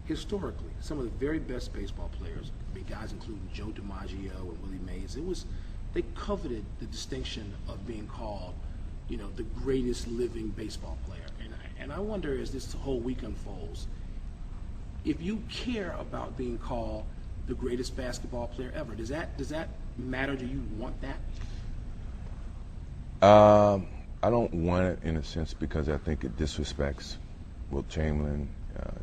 historically, some of the very best baseball players, guys including Joe DiMaggio and Willie Mays, they coveted the distinction of being called, you know, the greatest living baseball player. And I wonder, as this whole week unfolds, if you care about being called the greatest basketball player ever, does that matter? Do you want that? I don't want it in a sense because I think it disrespects Wilt Chamberlain,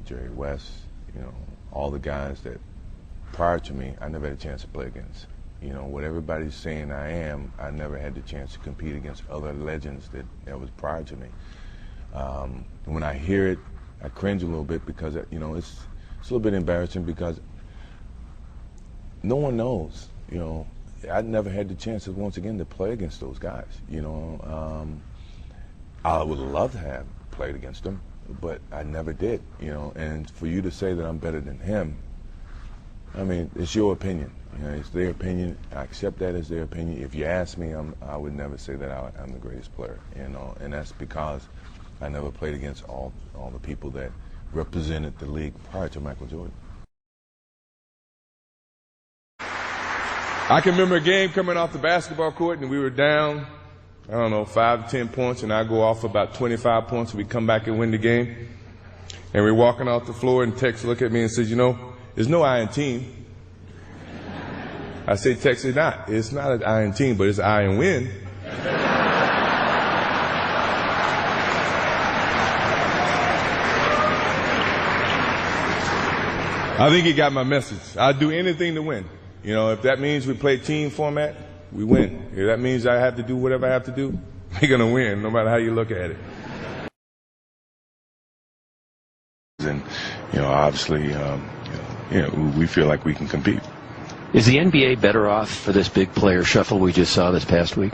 Jerry West, you know, all the guys that prior to me I never had a chance to play against. You know, what everybody's saying I am, I never had the chance to compete against other legends that was prior to me. When I hear it, I cringe a little bit because, you know, it's a little bit embarrassing because no one knows, you know. I never had the chance, once again, to play against those guys, you know. I would love to have played against them, but I never did, you know. And for you to say that I'm better than him, I mean, it's your opinion. You know, it's their opinion. I accept that as their opinion. If you ask me, I would never say that I'm the greatest player, you know. And that's because I never played against all the people that represented the league prior to Michael Jordan. I can remember a game coming off the basketball court, and we were down, I don't know, 5 to 10 points, and I go off for about 25 points, and we come back and win the game. And we're walking off the floor, and Tex looked at me and says, you know, there's no I in team. I say, Tex, it's not. It's not an I in team, but it's I in win. I think he got my message. I'd do anything to win. You know, if that means we play team format, we win. If that means I have to do whatever I have to do, we're going to win, no matter how you look at it. And, you know, obviously, we feel like we can compete. Is the NBA better off for this big player shuffle we just saw this past week?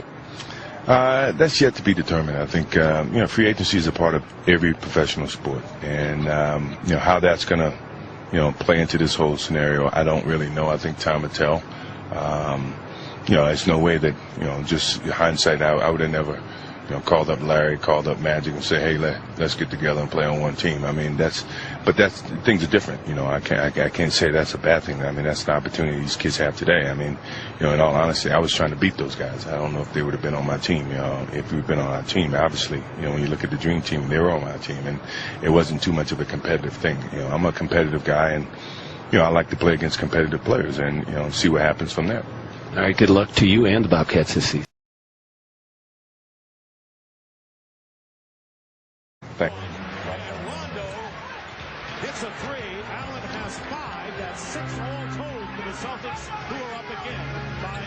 That's yet to be determined. I think, you know, free agency is a part of every professional sport. And, you know, how that's going to, you know, play into this whole scenario, I don't really know. I think time will tell. You know, there's no way that, you know, just hindsight, I would have never, you know, called up Larry, called up Magic and say, hey, let's get together and play on one team. I mean, things are different. You know, I can't say that's a bad thing. I mean, that's the opportunity these kids have today. I mean, you know, in all honesty, I was trying to beat those guys. I don't know if they would have been on my team. You know, if we'd been on our team, obviously, you know, when you look at the dream team, they were on my team, and it wasn't too much of a competitive thing. You know, I'm a competitive guy, and, you know, I like to play against competitive players and, you know, see what happens from there. All right, good luck to you and the Bobcats this season. Thanks. And Rondo hits a three. Allen has 5. That's 6 all told for the Celtics, who are up again by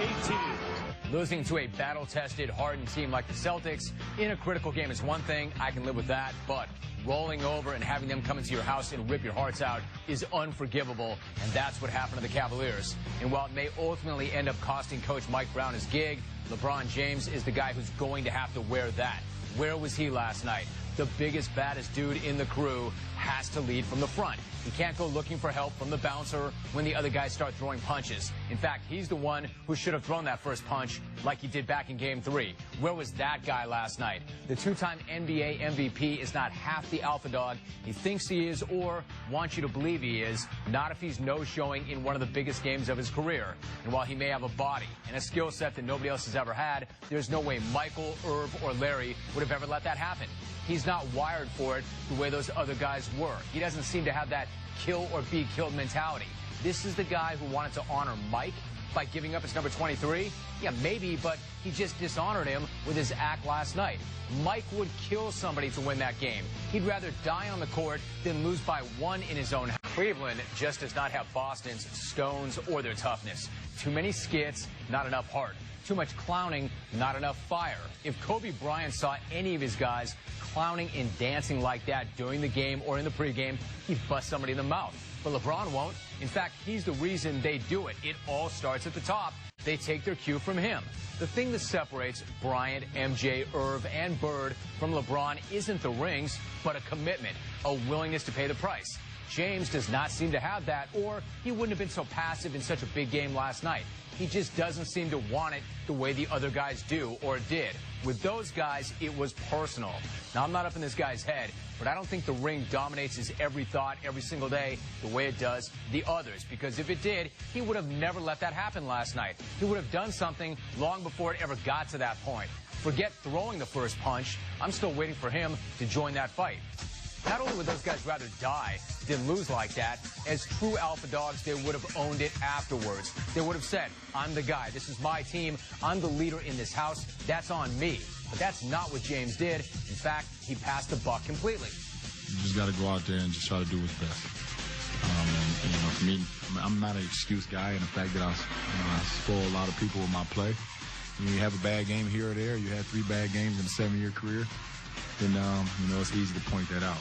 18. Losing to a battle-tested, hardened team like the Celtics in a critical game is one thing. I can live with that. But rolling over and having them come into your house and rip your hearts out is unforgivable. And that's what happened to the Cavaliers. And while it may ultimately end up costing Coach Mike Brown his gig, LeBron James is the guy who's going to have to wear that. Where was he last night? The biggest, baddest dude in the crew has to lead from the front. He can't go looking for help from the bouncer when the other guys start throwing punches. In fact, he's the one who should have thrown that first punch like he did back in Game 3. Where was that guy last night? The two-time NBA MVP is not half the alpha dog he thinks he is or wants you to believe he is, not if he's no-showing in one of the biggest games of his career. And while he may have a body and a skill set that nobody else has ever had, there's no way Michael, Irv, or Larry would have ever let that happen. He's not wired for it the way those other guys were. He doesn't seem to have that kill or be killed mentality. This is the guy who wanted to honor Mike by giving up his number 23? Yeah, maybe, but he just dishonored him with his act last night. Mike would kill somebody to win that game. He'd rather die on the court than lose by 1 in his own house. Cleveland just does not have Boston's stones or their toughness. Too many skits, not enough heart. Too much clowning, not enough fire. If Kobe Bryant saw any of his guys clowning and dancing like that during the game or in the pregame, he'd bust somebody in the mouth. But LeBron won't. In fact, he's the reason they do it. It all starts at the top. They take their cue from him. The thing that separates Bryant, MJ, Irv, and Bird from LeBron isn't the rings, but a commitment, a willingness to pay the price. James does not seem to have that, or he wouldn't have been so passive in such a big game last night. He just doesn't seem to want it the way the other guys do or did. With those guys, it was personal. Now, I'm not up in this guy's head, but I don't think the ring dominates his every thought every single day the way it does the others. Because if it did, he would have never let that happen last night. He would have done something long before it ever got to that point. Forget throwing the first punch. I'm still waiting for him to join that fight. Not only would those guys rather die than lose like that, as true alpha dogs, they would have owned it afterwards. They would have said, I'm the guy. This is my team. I'm the leader in this house. That's on me. But that's not what James did. In fact, he passed the buck completely. You just got to go out there and just try to do what's best. And, you know, for me, I'm not an excuse guy, and the fact that I spoil a lot of people with my play. When you have a bad game here or there, you had 3 bad games in a 7-year career, then, you know, it's easy to point that out.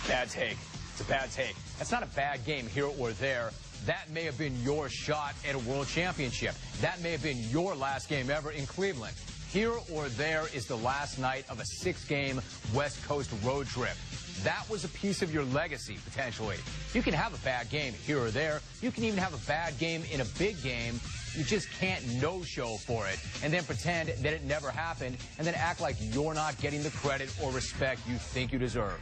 Bad take. It's a bad take. That's not a bad game here or there. That may have been your shot at a world championship. That may have been your last game ever in Cleveland. Here or there is the last night of a 6-game West Coast road trip. That was a piece of your legacy, potentially. You can have a bad game here or there. You can even have a bad game in a big game. You just can't no-show for it and then pretend that it never happened and then act like you're not getting the credit or respect you think you deserve.